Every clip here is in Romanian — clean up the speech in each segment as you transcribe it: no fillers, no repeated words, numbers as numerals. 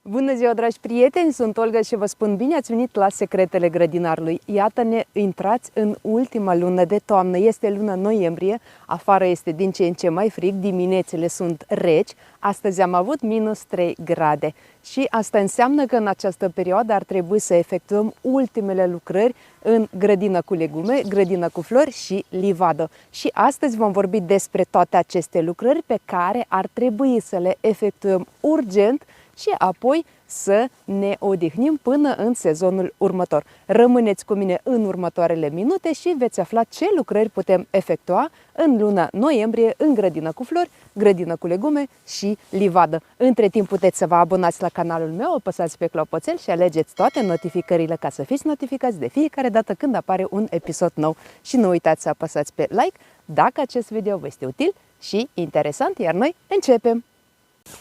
Bună ziua, dragi prieteni! Sunt Olga și vă spun bine ați venit la Secretele Grădinarului. Iată-ne intrați în ultima lună de toamnă. Este luna noiembrie, afară este din ce în ce mai frig, diminețile sunt reci. Astăzi am avut minus 3 grade și asta înseamnă că în această perioadă ar trebui să efectuăm ultimele lucrări în grădină cu legume, grădină cu flori și livadă. Și astăzi vom vorbi despre toate aceste lucrări pe care ar trebui să le efectuăm urgent și apoi să ne odihnim până în sezonul următor. Rămâneți cu mine în următoarele minute și veți afla ce lucrări putem efectua în luna noiembrie în grădină cu flori, grădină cu legume și livadă. Între timp puteți să vă abonați la canalul meu, apăsați pe clopoțel și alegeți toate notificările ca să fiți notificați de fiecare dată când apare un episod nou. Și nu uitați să apăsați pe like dacă acest video vă este util și interesant, iar noi începem!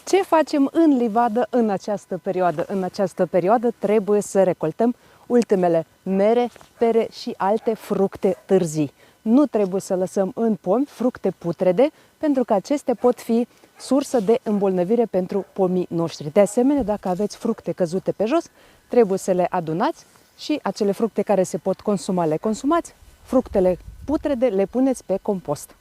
Ce facem în livadă în această perioadă? În această perioadă trebuie să recoltăm ultimele mere, pere și alte fructe târzii. Nu trebuie să lăsăm în pomi fructe putrede, pentru că acestea pot fi sursă de îmbolnăvire pentru pomii noștri. De asemenea, dacă aveți fructe căzute pe jos, trebuie să le adunați și acele fructe care se pot consuma le consumați, fructele putrede le puneți pe compost.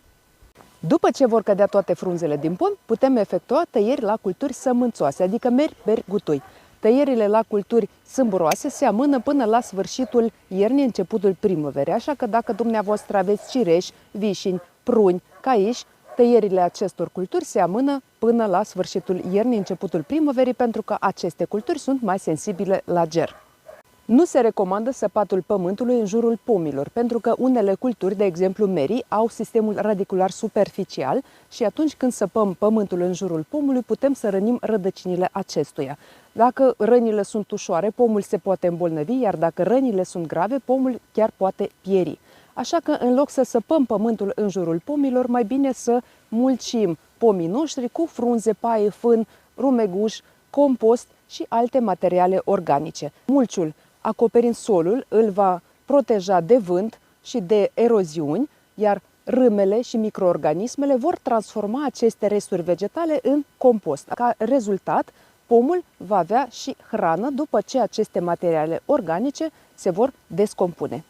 După ce vor cădea toate frunzele din pom, putem efectua tăieri la culturi sămânțoase, adică meri, beri, gutui. Tăierile la culturi sâmburoase se amână până la sfârșitul iernii, începutul primăverii, așa că dacă dumneavoastră aveți cireși, vișini, pruni, caiși, tăierile acestor culturi se amână până la sfârșitul iernii, începutul primăverii, pentru că aceste culturi sunt mai sensibile la ger. Nu se recomandă săpatul pământului în jurul pomilor, pentru că unele culturi, de exemplu merii, au sistemul radicular superficial și atunci când săpăm pământul în jurul pomului, putem să rănim rădăcinile acestuia. Dacă rănile sunt ușoare, pomul se poate îmbolnăvi, iar dacă rănile sunt grave, pomul chiar poate pieri. Așa că în loc să săpăm pământul în jurul pomilor, mai bine să mulțim pomii noștri cu frunze, paie, fân, rumeguș, compost și alte materiale organice. Mulciul, acoperind solul, îl va proteja de vânt și de eroziuni, iar râmele și microorganismele vor transforma aceste resturi vegetale în compost. Ca rezultat, pomul va avea și hrană după ce aceste materiale organice se vor descompune.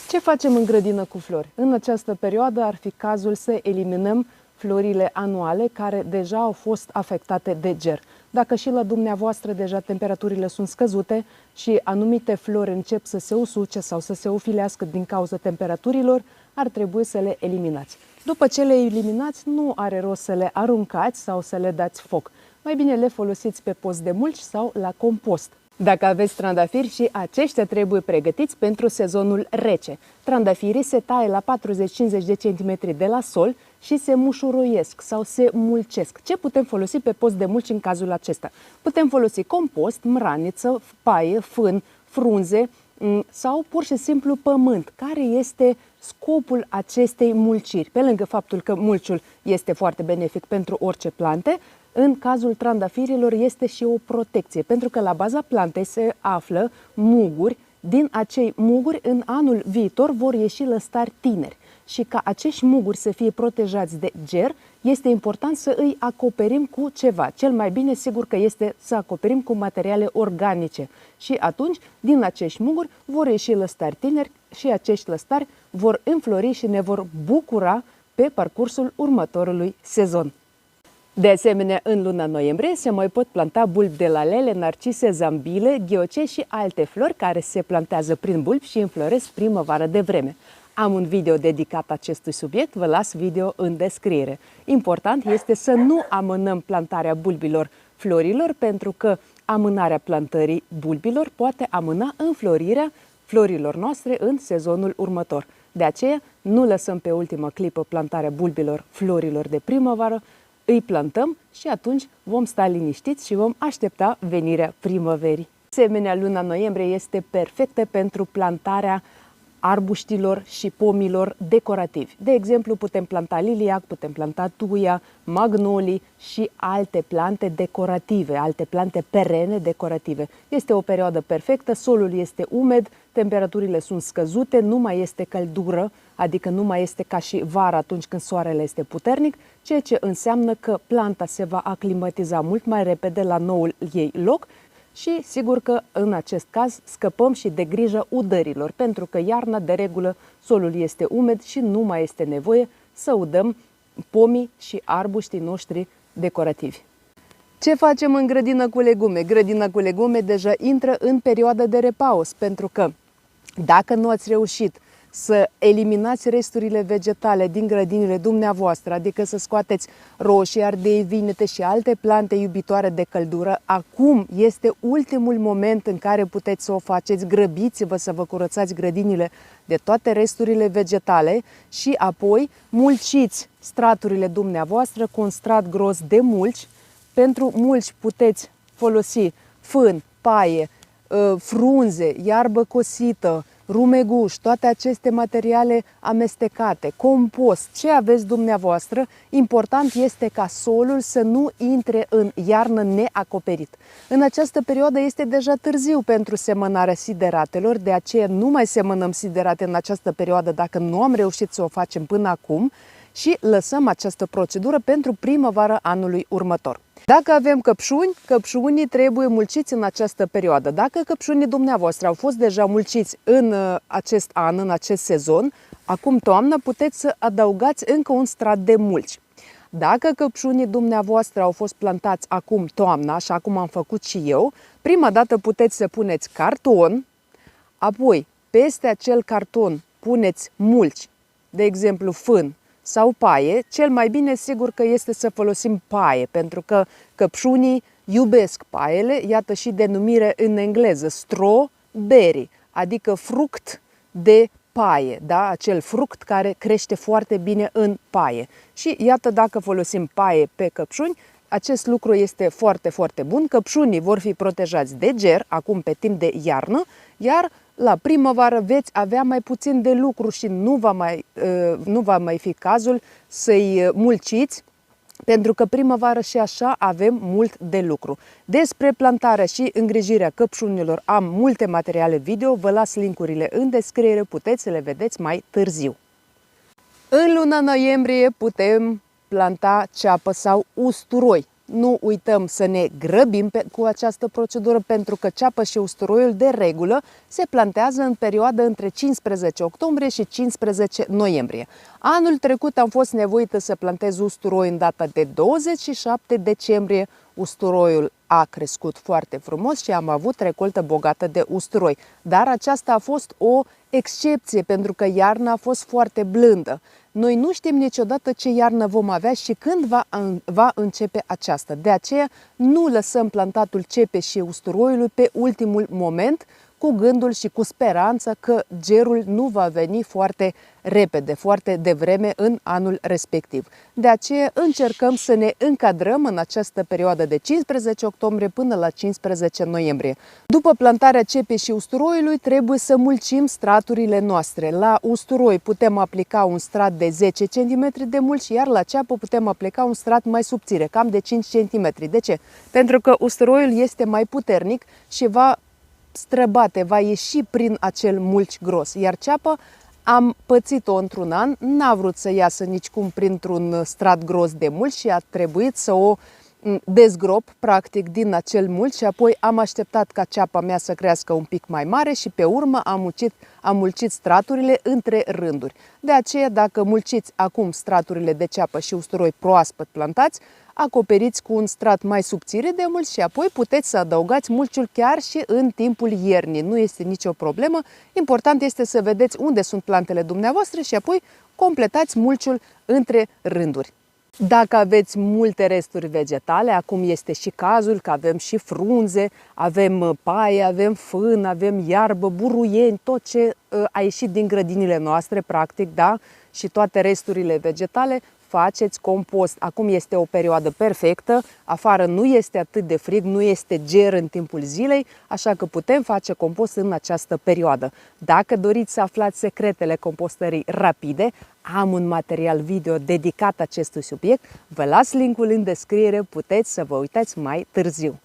Ce facem în grădină cu flori? În această perioadă ar fi cazul să eliminăm florile anuale care deja au fost afectate de ger. Dacă și la dumneavoastră deja temperaturile sunt scăzute și anumite flori încep să se usuce sau să se ofilească din cauza temperaturilor, ar trebui să le eliminați. După ce le eliminați, nu are rost să le aruncați sau să le dați foc. Mai bine le folosiți pe post de mulci sau la compost. Dacă aveți trandafiri, și aceștia trebuie pregătiți pentru sezonul rece. Trandafirii se taie la 40-50 de centimetri de la sol și se mușuroiesc sau se mulcesc. Ce putem folosi pe post de mulci în cazul acesta? Putem folosi compost, mraniță, paie, fân, frunze sau pur și simplu pământ. Care este scopul acestei mulciri? Pe lângă faptul că mulciul este foarte benefic pentru orice plante, în cazul trandafirilor este și o protecție, pentru că la baza plantei se află muguri. Din acei muguri, în anul viitor, vor ieși lăstari tineri. Și ca acești muguri să fie protejați de ger, este important să îi acoperim cu ceva. Cel mai bine, sigur că este să acoperim cu materiale organice. Și atunci, din acești muguri, vor ieși lăstari tineri și acești lăstari vor înflori și ne vor bucura pe parcursul următorului sezon. De asemenea, în luna noiembrie se mai pot planta bulbi de lalele, narcise, zambile, ghioce și alte flori care se plantează prin bulbi și înfloresc primăvară de vreme. Am un video dedicat acestui subiect, vă las video în descriere. Important este să nu amânăm plantarea bulbilor florilor, pentru că amânarea plantării bulbilor poate amâna înflorirea florilor noastre în sezonul următor. De aceea, nu lăsăm pe ultimă clipă plantarea bulbilor florilor de primăvară, îi plantăm și atunci vom sta liniștiți și vom aștepta venirea primăverii. De asemenea, luna noiembrie este perfectă pentru plantarea arbuștilor și pomilor decorativi. De exemplu, putem planta liliac, putem planta tuia, magnolii și alte plante decorative, alte plante perene decorative. Este o perioadă perfectă, solul este umed, temperaturile sunt scăzute, nu mai este căldură adică nu mai este ca și vara atunci când soarele este puternic, ceea ce înseamnă că planta se va aclimatiza mult mai repede la noul ei loc și sigur că în acest caz scăpăm și de grija udărilor, pentru că iarna de regulă solul este umed și nu mai este nevoie să udăm pomii și arbuștii noștri decorativi. Ce facem în grădină cu legume? Grădina cu legume deja intră în perioada de repaus, pentru că dacă nu ați reușit să eliminați resturile vegetale din grădinile dumneavoastră, adică să scoateți roșii, ardei, vinete și alte plante iubitoare de căldură, acum este ultimul moment în care puteți să o faceți. Grăbiți-vă să vă curățați grădinile de toate resturile vegetale și apoi mulciți straturile dumneavoastră cu un strat gros de mulci. Pentru mulci puteți folosi fân, paie, frunze, iarbă cosită, rumeguș, toate aceste materiale amestecate, compost, ce aveți dumneavoastră. Important este ca solul să nu intre în iarnă neacoperit. În această perioadă este deja târziu pentru semănarea sideratelor, de aceea nu mai semănăm siderate în această perioadă dacă nu am reușit să o facem până acum și lăsăm această procedură pentru primăvara anului următor. Dacă avem căpșuni, căpșunii trebuie mulciți în această perioadă. Dacă căpșunii dumneavoastră au fost deja mulciți în acest an, în acest sezon, acum toamnă puteți să adăugați încă un strat de mulci. Dacă căpșunii dumneavoastră au fost plantați acum toamna, așa cum am făcut și eu, prima dată puteți să puneți carton, apoi peste acel carton puneți mulci, de exemplu fân sau paie. Cel mai bine sigur că este să folosim paie, pentru că căpșunii iubesc paiele, iată și denumire în engleză, strawberry, adică fruct de paie, da? Acel fruct care crește foarte bine în paie. Și iată, dacă folosim paie pe căpșuni, acest lucru este foarte, foarte bun. Căpșunii vor fi protejați de ger, acum pe timp de iarnă, iar la primăvară veți avea mai puțin de lucru și nu va mai fi cazul să-i mulciți, pentru că primăvară și așa avem mult de lucru. Despre plantarea și îngrijirea căpșunilor am multe materiale video, vă las linkurile în descriere, puteți să le vedeți mai târziu. În luna noiembrie putem planta ceapă sau usturoi. Nu uităm să ne grăbim cu această procedură, pentru că ceapă și usturoiul de regulă se plantează în perioada între 15 octombrie și 15 noiembrie. Anul trecut am fost nevoită să plantez usturoi în data de 27 decembrie. Usturoiul a crescut foarte frumos și am avut recoltă bogată de usturoi. Dar aceasta a fost o excepție, pentru că iarna a fost foarte blândă. Noi nu știm niciodată ce iarnă vom avea și când va începe aceasta. De aceea nu lăsăm plantatul cepei și usturoiului pe ultimul moment, cu gândul și cu speranța că gerul nu va veni foarte repede, foarte devreme în anul respectiv. De aceea încercăm să ne încadrăm în această perioadă de 15 octombrie până la 15 noiembrie. După plantarea cepei și usturoiului trebuie să mulcim straturile noastre. La usturoi putem aplica un strat de 10 cm de mulci, iar la ceapă putem aplica un strat mai subțire, cam de 5 cm. De ce? Pentru că usturoiul este mai puternic și va străbate, va ieși prin acel mulci gros, iar ceapa am pățit-o într-un an, n-a vrut să iasă nicicum printr-un strat gros de mulci și a trebuit să o dezgrop practic din acel mulci și apoi am așteptat ca ceapa mea să crească un pic mai mare și pe urmă am mulcit straturile între rânduri. De aceea, dacă mulciți acum straturile de ceapă și usturoi proaspăt plantați, acoperiți cu un strat mai subțire de mulci și apoi puteți să adăugați mulciul chiar și în timpul iernii. Nu este nicio problemă. Important este să vedeți unde sunt plantele dumneavoastră și apoi completați mulciul între rânduri. Dacă aveți multe resturi vegetale, acum este și cazul că avem și frunze, avem paie, avem fân, avem iarbă, buruieni, tot ce a ieșit din grădinile noastre, practic, da? Și toate resturile vegetale, faceți compost. Acum este o perioadă perfectă, afară nu este atât de frig, nu este ger în timpul zilei, așa că putem face compost în această perioadă. Dacă doriți să aflați secretele compostării rapide, am un material video dedicat acestui subiect, vă las linkul în descriere, puteți să vă uitați mai târziu.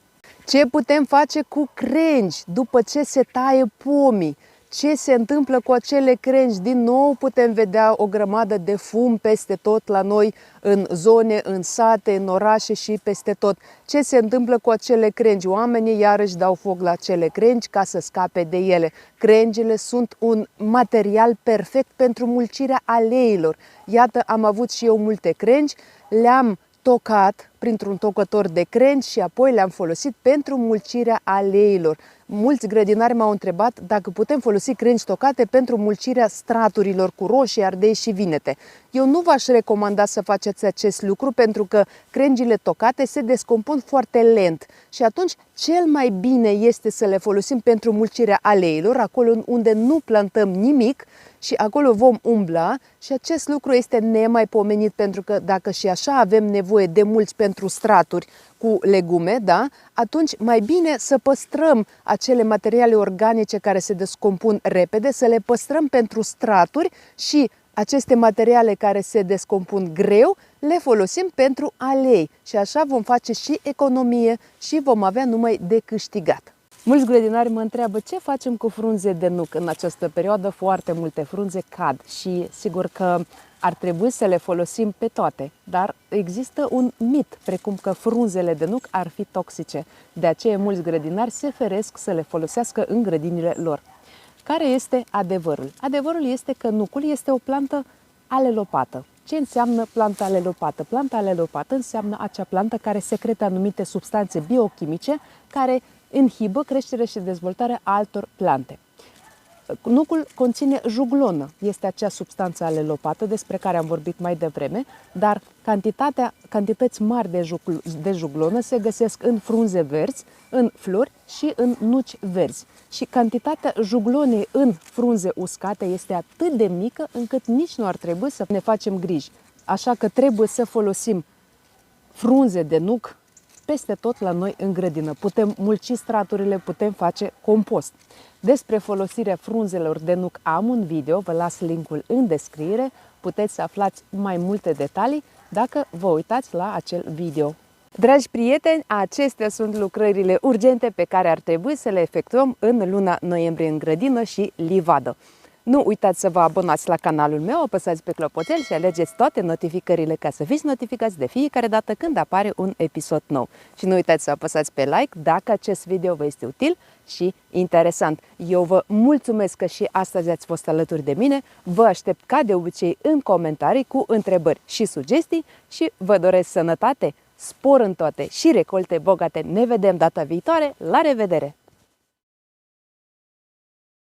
Ce putem face cu crengi după ce se taie pomii? ce se întâmplă cu acele crengi. Din nou putem vedea o grămadă de fum peste tot la noi, în zone, în sate, în orașe și peste tot. Ce se întâmplă cu acele crengi? Oamenii iarăși dau foc la acele crengi ca să scape de ele. Crengile sunt un material perfect pentru mulcirea aleilor. Iată, am avut și eu multe crengi, le-am tocat printr-un tocător de crengi și apoi le-am folosit pentru mulcirea aleilor. Mulți grădinari m-au întrebat dacă putem folosi crengi tocate pentru mulcirea straturilor cu roșii, ardei și vinete. Eu nu v-aș recomanda să faceți acest lucru pentru că crengile tocate se descompun foarte lent și atunci cel mai bine este să le folosim pentru mulcirea aleilor, acolo unde nu plantăm nimic și acolo vom umbla și acest lucru este nemaipomenit pentru că dacă și așa avem nevoie de mulți pentru straturi cu legume, da? Atunci mai bine să păstrăm acele materiale organice care se descompun repede, să le păstrăm pentru straturi și aceste materiale care se descompun greu le folosim pentru alei și așa vom face și economie și vom avea numai de câștigat. Mulți grădinari mă întreabă ce facem cu frunze de nuc în această perioadă, foarte multe frunze cad și sigur că ar trebui să le folosim pe toate, dar există un mit, precum că frunzele de nuc ar fi toxice. De aceea mulți grădinari se feresc să le folosească în grădinile lor. Care este adevărul? Adevărul este că nucul este o plantă alelopată. Ce înseamnă planta alelopată? Planta alelopată înseamnă acea plantă care secretă anumite substanțe biochimice care inhibă creșterea și dezvoltarea altor plante. Nucul conține juglonă, este acea substanță alelopată despre care am vorbit mai devreme, dar cantități mari de juglonă se găsesc în frunze verzi, în flori și în nuci verzi. Și cantitatea juglonei în frunze uscate este atât de mică încât nici nu ar trebui să ne facem griji. Așa că trebuie să folosim frunze de nuc peste tot la noi în grădină. Putem mulci straturile, putem face compost. Despre folosirea frunzelor de nuc am un video, vă las linkul în descriere, puteți să aflați mai multe detalii dacă vă uitați la acel video. Dragi prieteni, acestea sunt lucrările urgente pe care ar trebui să le efectuăm în luna noiembrie în grădină și livadă. Nu uitați să vă abonați la canalul meu, apăsați pe clopoțel și alegeți toate notificările ca să fiți notificați de fiecare dată când apare un episod nou. Și nu uitați să apăsați pe like dacă acest video vă este util și interesant. Eu vă mulțumesc că și astăzi ați fost alături de mine, vă aștept ca de obicei în comentarii cu întrebări și sugestii și vă doresc sănătate, spor în toate și recolte bogate. Ne vedem data viitoare, la revedere!